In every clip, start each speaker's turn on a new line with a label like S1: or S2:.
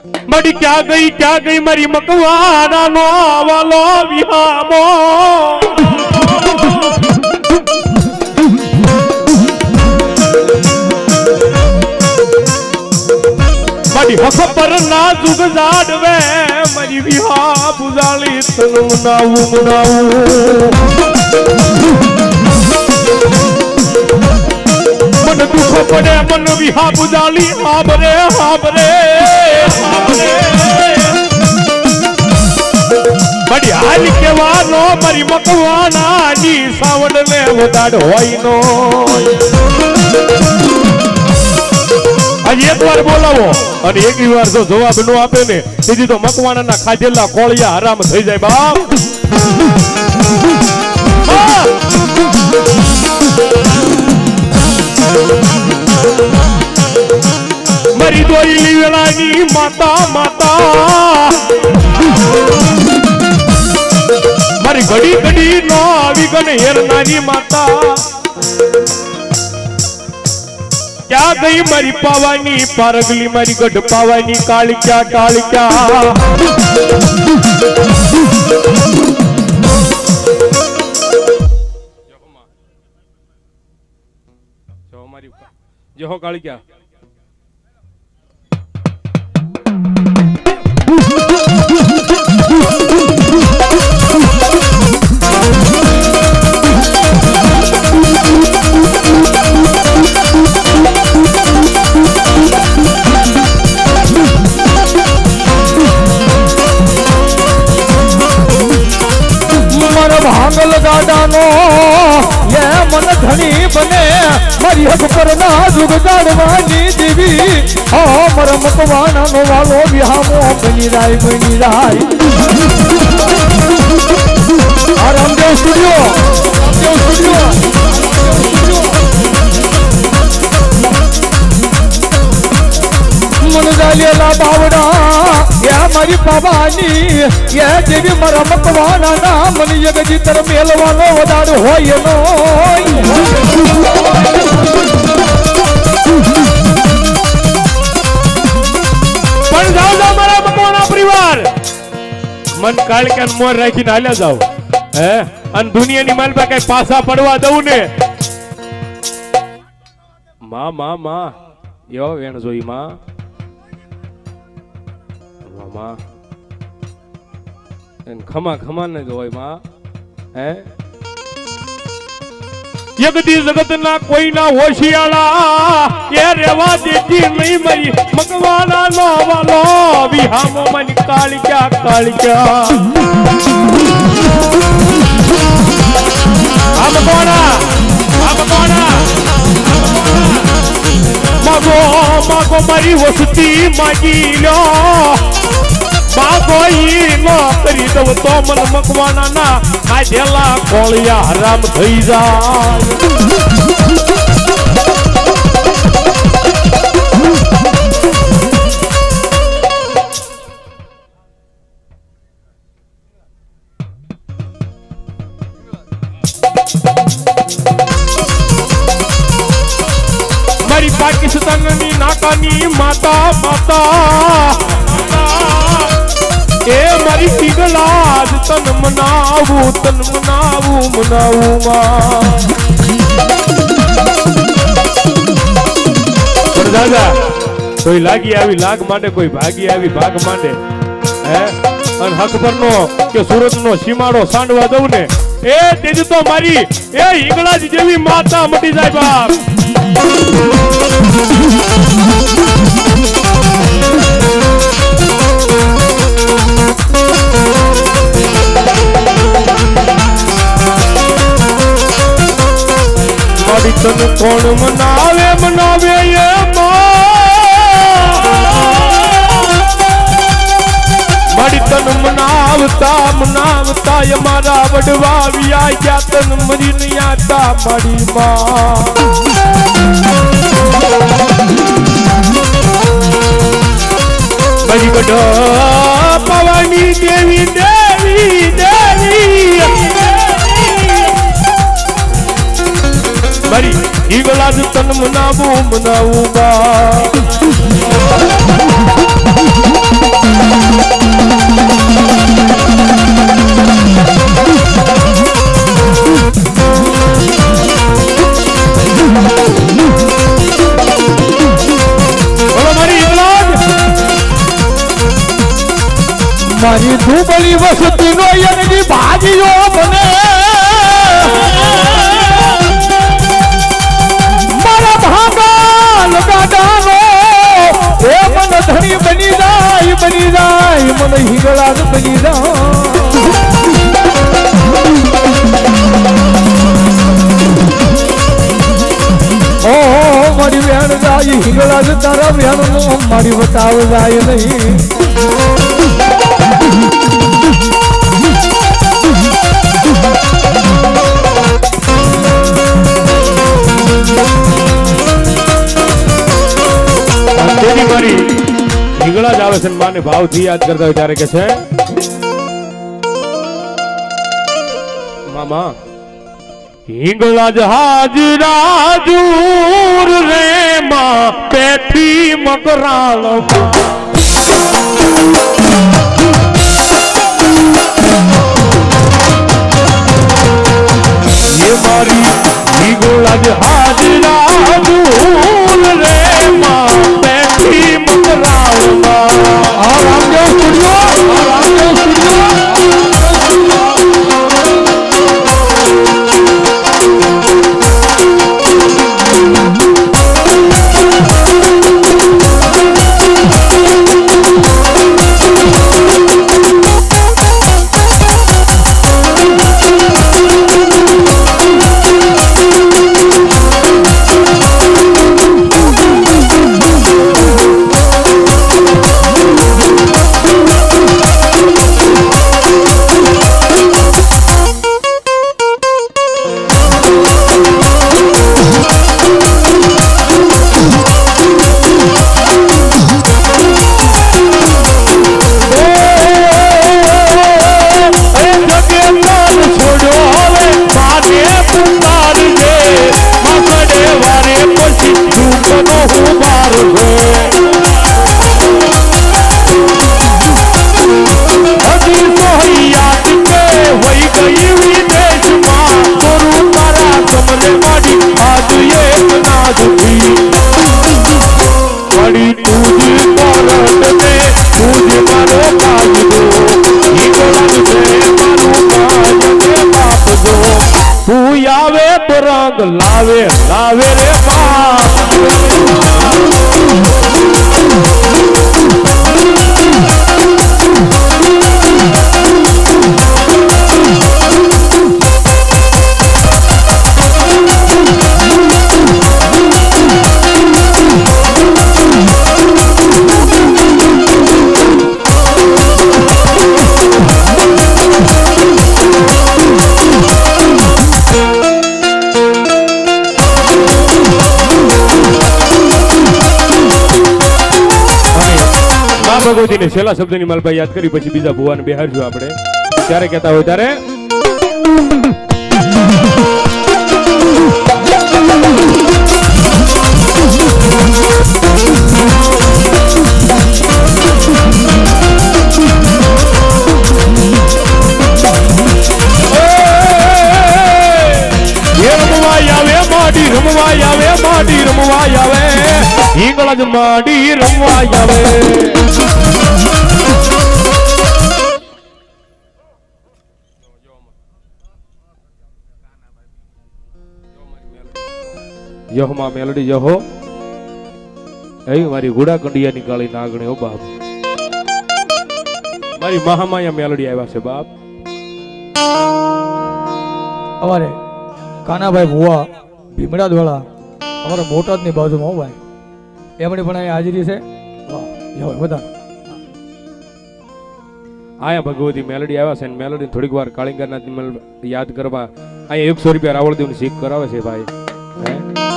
S1: મડી ક્યાં ગઈ મારી મકવાના નો વાલો વિહામો મડી હક પર ના જુગ જાડવે મારી વિહા બુજાળી તન મનાવું મન દુખ પડે મન વિહા બુજાળી હાબરે બડી હાલ કેવાનો મારી મકવાના ની સાવડ ને વધાડ હોય નો આજે એક વાર બોલાવો અને એક વાર જો જવાબ નો આપે ને તેથી તો મકવાના ખાધેલા કોળિયા હરામ થઈ જાય બાપ મારી દોઈલી વેળાની માતા મારી ઘડી નો આવી ગને હેરનાની માતા ક્યાં ગઈ મારી પાવાની પારગલી મારી ગઢ પાવાની કાળક્યા જો કાળક્યા
S2: ભાંગલ દાદાનો એ મન ધણી બને મારી હક પર ના જુગ જાડવાની દેવી હો મર મકવાનાનો વાલો વિહામો બની રાય આ રામદેવ સ્ટુડિયો મન જાલેલા બાવડા યા મારી પાવાની યા દેવી મારા મકવાના ના મન જગજીતર મેલવાનો વદાડ હોય નો
S1: પણ જાઓ મારા મકવાના પરિવાર મન કાળક્યા મોર રાખીને હાલ્યા જાવ હે અને દુનિયાની માલમાં કઈ પાછા પડવા દઉં ને માં યો વેણ જોઈ માં ખમા ને જોય માં હે યગદી જગત ના કોઈ ના હોશિયાળા એ રેવા દેતી નહીં મારી મકવાના નો વાલો વિહામો મન કાળક્યા આમ કોણા માગો મારી વસતી માગી લો માગો ઈ નો કરી દઉં તો મન મકવાના ના ખાધેલા કોળિયા હરામ થઈ જાય મારી પાકિસ્તાનની નાકાની માતા એ મારી પીગલા તન મનાવું દાદા કોઈ લાગી આવી લાગ માંડે કોઈ ભાગી આવી ભાગ માંડે હે અને હક પરનો કે સુરત નો સીમાડો સાંડવા દઉં ને એ તેજ તો મારી એ ઈગળા જેવી માતા મટી જાય બાપ તન કોણ મનાવે એ મારી તન મનાવતા મારા વડવા વિયા ગયા તન મરી આતા મારી માં મારી ગઢ પવાની દેવી મારી ઈગલા તન મનાવું બા
S2: મારી ધૂબળી વસતીનો યજ્ઞ ભાગીઓ મને મારા ભાગા લગાડાનો એ મન ધણી બની જાય મને હિંગળા બની જાય ઓ મારી વેણ જાય હિંગળા તારા વેણ મારી બતાવ જાય નહીં
S1: તેની મારી હિંગળા જ આવે છે માને ભાવથી યાદ કરતા હોય ત્યારે કે છે મામા હિંગળા જ હાજરા જૂર રે માં પેઠી મકરાળ ये मारी હિંગળા જ હાજરા જૂર રે માં પેઠી મકરાળ
S2: આ રામદેવ સ્ટુડિયો
S1: લાવે લાવે રે ભગવતીને છેલ્લા શબ્દની માલભાઈ યાદ કરી પછી બીજા ભુવાને બેહારજો આપણે ત્યારે કહેતા હોય ત્યારે રમવા આવે હિંગળા જ માડી રમવા આવે યહોમાં મેલડી યહો એ મારી ઘોડા કંડિયાની કાળી નાગણી ઓ બાપ મારી મહામાયા મેલડી આવ્યા છે બાપ
S2: અમારે કાનાભાઈ ભુવા ભીમડા દ્વારા અમારા બોટાદની બાજુમાં હો ભાઈ એમની પણ અહીંયા હાજરી છે બધા
S1: આયા ભગવતી મેલડી આવ્યા છે મેલડી થોડીક વાર કાળીંગરનાથ યાદ કરવા અહીંયા 100 રૂપિયા રાવળદેવની શીખ કરાવે છે ભાઈ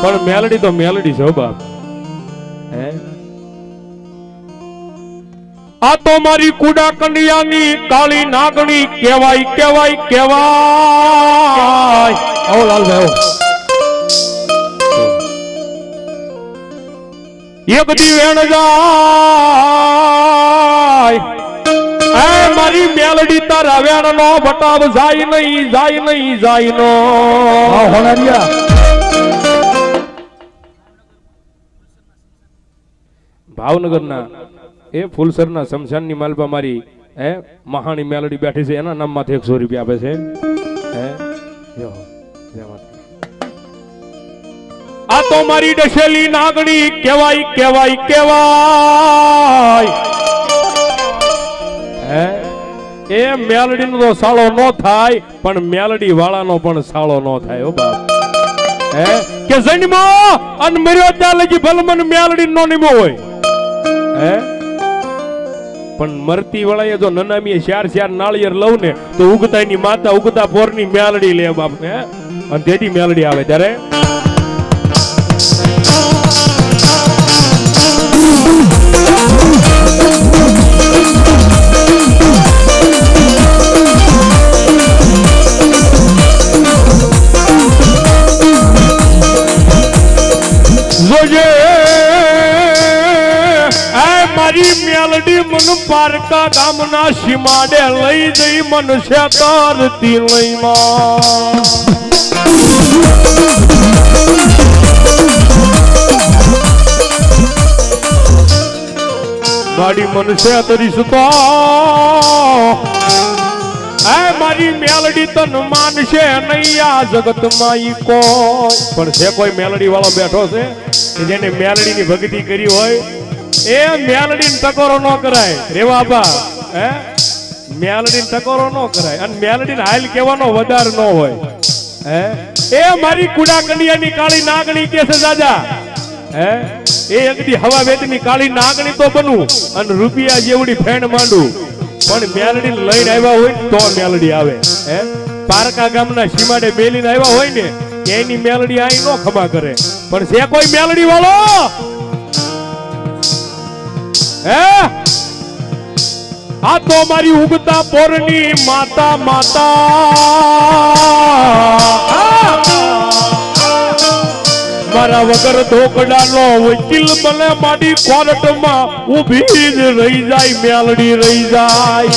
S1: પણ મેલડી તો મેલડી છે બાપ હે આ તો મારી કુડા કંડિયાની કાળી નાગણી કેવાય કેવાય કેવાય
S2: આવો લાલભાઈ
S1: એક દી વેણ જાય એ મારી મેલડી તારા વેણ નો બટાવ જાય નહીં જાય નહીં જાય નો
S2: હોનારિયા
S1: ભાવનગરના એ ફૂલસરના શમશાનની માલપા મારી હે મહાની મેલડી બેઠી છે એના નામમાંથી 100 રૂપિયા આપે છે હે જો જય માતા આ તો મારી ડસેલી નાગણી કેવાય કેવાય કેવાય હે એ મેલડી નો સાળો નો થાય પણ મેલડી વાળાનો પણ સાળો નો થાય હો બાપ હે કે જન્મો અન મર્યો ત્યાં લગી ભલમન મેલડી નો નિમો હોય હે પણ મરતી વળાએ જો નનામીએ 4 નાળિયેર લઉં ને તો ઉગતાની માતા ઉગતા પોરની મેલડી લે બાપ હે અને તેથી મેલડી આવે ત્યારે જોજે મારી મેલડી મન પારકા ગામના સીમાડે લઈ જઈ મનુષ્ય તરતી લઈમાં ગાડી મનુષ્ય તરીશ તો મારી મેલડી તન માનશે નહીં આ જગતમાં ઈ કોઈ પણ છે કોઈ મેલડી વાળો બેઠો છે કે જેને મેલડીની ભક્તિ કરી હોય એ મેલડીને ટકોરો ન કરાય રે બાબા હે મેલડીને ટકોરો ન કરાય અને મેલડીને હાલ કહેવાનો વધાર ન હોય હે એ મારી કુડા કડિયાની કાળી નાગણી કે છે દાદા હે એ એકદી હવા વેતની કાળી નાગણી તો બનવું અને રૂપિયા જેવડી ફેણ માંડું પણ મેલડી લઈને આવ્યા હોય તો મેલડી આવે હે પારકા ગામના સીમાડે બેલીને આવ્યા હોય ને એની મેલડી આઈ નો ખમા કરે પણ છે કોઈ મેલડી વાળો હે આ તો મારી ઉગતા પોરની માતા મારા વગર ઢોકડાનો વકીલ બને મારી કોર્ટમાં ઊભી જ રહી જાય મેલડી રહી જાય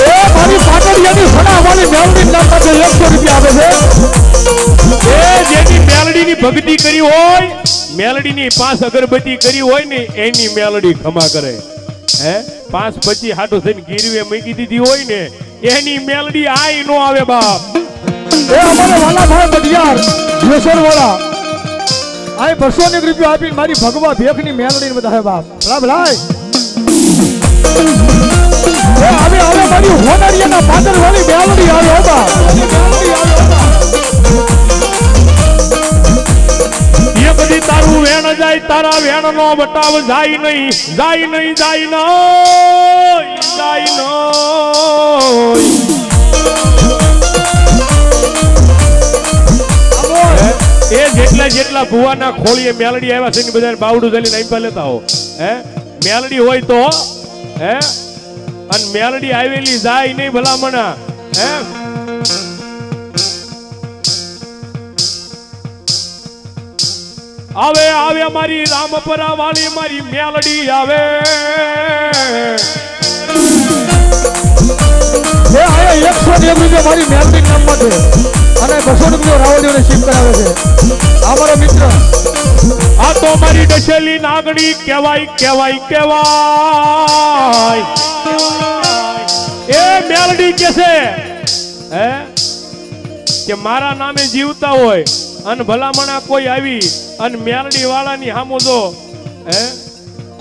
S1: એ મારી પાટડિયાની સડાવાળી મેલડી નામમાં 100 રૂપિયા આવે છે એ જેની મેલડીની ભક્તિ કરી હોય મેલડીની 5 અગરબત્તી કરી હોય ને એની મેલડી ખમા કરે હે 5 25 હાટો થઈને ગીરવે મૂકી દીધી હોય ને એની મેલડી આઈ નો આવે બાપ એ અમારે વાલા ભાઈ બડિયાર જેસર વાળા આય 200 રૂપિયા આપીને મારી ભગવા ભેખની મેલડીને બધા બાપ રામ લાય એ આવે આવે મારી હોનારીયાના પાદર વાળી મેલડી આવે બાપ એ બધી તારું વેણ જાય તારા વેણ નો બટાવ જાય નહીં જાય નહીં જાય નહીં જાય નહીં એ જેટલા જેટલા ભુવાના ખોળીએ મેલડી આવ્યા છે ને બધાને બાવડું જલીને આંપા લેતા હો હે મેલડી હોય તો હે અને મેલડી આવેલી જાય નહીં ભલામણા હે આવે આવે મારી રામપરા વાળી મારી મેલડી આવે એ આયા 101 રૂપિયા મારી મેલડી નામમાં છે અને 200 રૂપિયા રાવળીઓને શિપ કરાવે છે આ મારો મિત્ર આ તો મારી ડસેલી નાગણી કહેવાય કહેવાય કહેવાય એ મેલડી કે છે હે કે મારા નામે જીવતા હોય અને ભલામણા કોઈ આવી અને મેલડી વાળાની સામો જો હે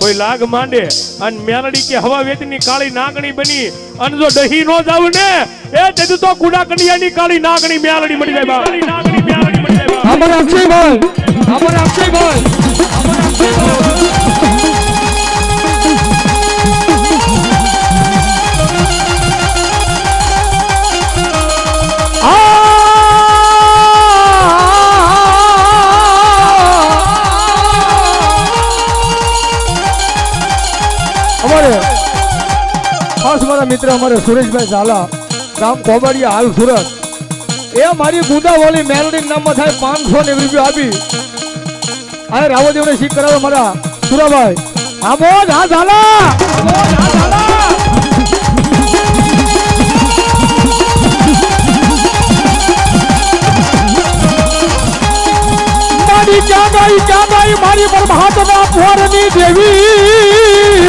S1: કોઈ લાગ માંડે અને મેલડી કે હવા વેતની કાળી નાગણી બની અને જો દહી નો જાવ ને એ તેથી તો કુડા કડિયાની કાળી નાગણી મેલડી મળી જાય બા નાગણી મેલડી મળી જાય બા અમાર અક્ષયભાઈ અમાર અક્ષયભાઈ અમાર અક્ષયભાઈ મારા મિત્ર અમારે સુરેશભાઈ ઝાલા ગામ કોબડિયા હાલ સુરત એ મારી ગુંદાવાળી મેલડી નામમાં થાય 500 રૂપિયા આપી આ રાવદેવને શીખ કરાવે મારા સુરાભાઈ આમો હા ઝાલા મારી ચાંદાઈ મારી પર મહાત્મા પોરની દેવી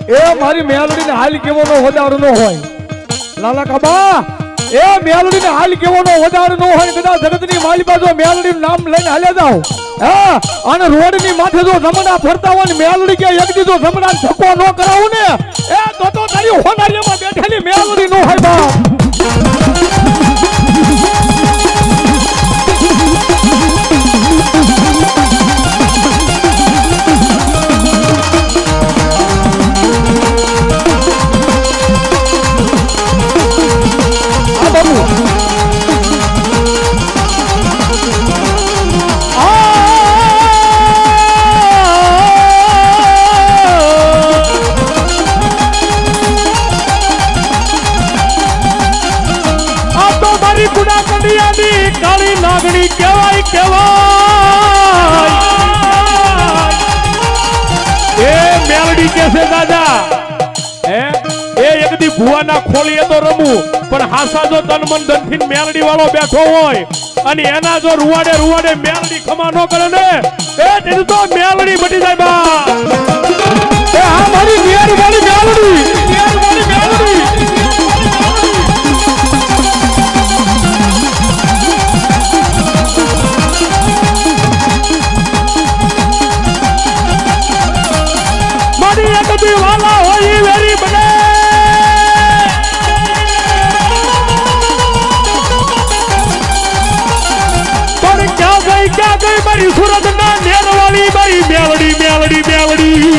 S2: એ મારી મેલડીને હાલ કેવો નો વધારો નો હોય લાલા કાબા એ મેલડીને હાલ કેવો નો વધારો નો હોય કદાચ જગતની માલિકા જો મેલડીનું નામ લઈને હાલ્યા જાવ હા અને રોડની માથે જો જમણા ફરતા હોય ને મેલડી કે એક દીધો જમણા ધક્કો નો કરાવું ને એ તો તારી હોનારીમાં બેઠેલી મેલડી નો હોય બાપ કાળી નાગણી કેવાય કેવાય એ મેલડી કે છે દાદા હે એ એકદી ભુવાના ખોલીએ તો રમું પણ હાસા જો તન મન ધનથી મેલડી વાળો બેઠો હોય અને એના જો રૂવાડે મેલડી ખમા ન કરે ને એ તે તો મેલડી બની જાય બા એ આ મારી મેલડી મેલડી વાલા હોય વેરી બને પણ ક્યાં ગઈ મારી સુરત ના નેરવાળી મારી મેલડી મેલડી મેલડી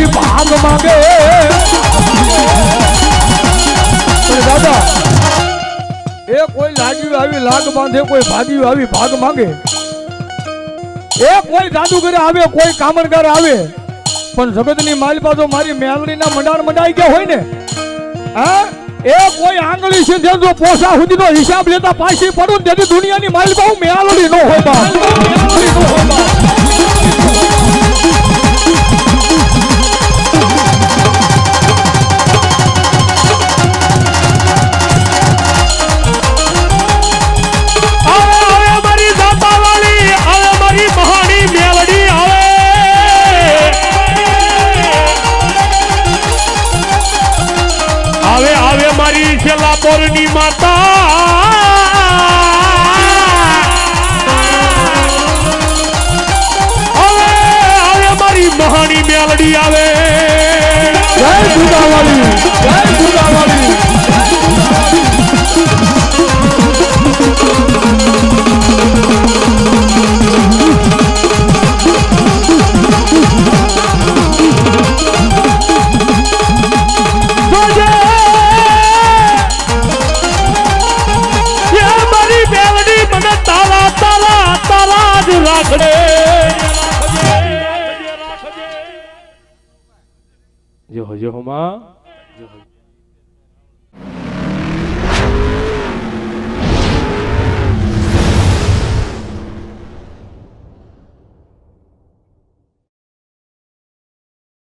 S2: ભાગ માંગે દાદા એ કોઈ લાગ્યું આવી લાગ બાંધે કોઈ ભાગ્યું આવી ભાગ માંગે એ કોઈ જાદુગર આવે કોઈ કામણગાર આવે પણ જગતની માલિકા જો મારી મેલડીના મંડાઈ ગયા હોય ને હા એ કોઈ આંગળી છે જો પોસા સુધીનો હિસાબ લેતા પાછી પડું તેથી દુનિયાની માલિકા મેલડી નો હોય બા મેલડી નો હોય બા પોરની માતા આવે મારી મહાની મેલડી આવે જય દુર્ગાવાળી જય દુર્ગાવાળી રાખડે જો માં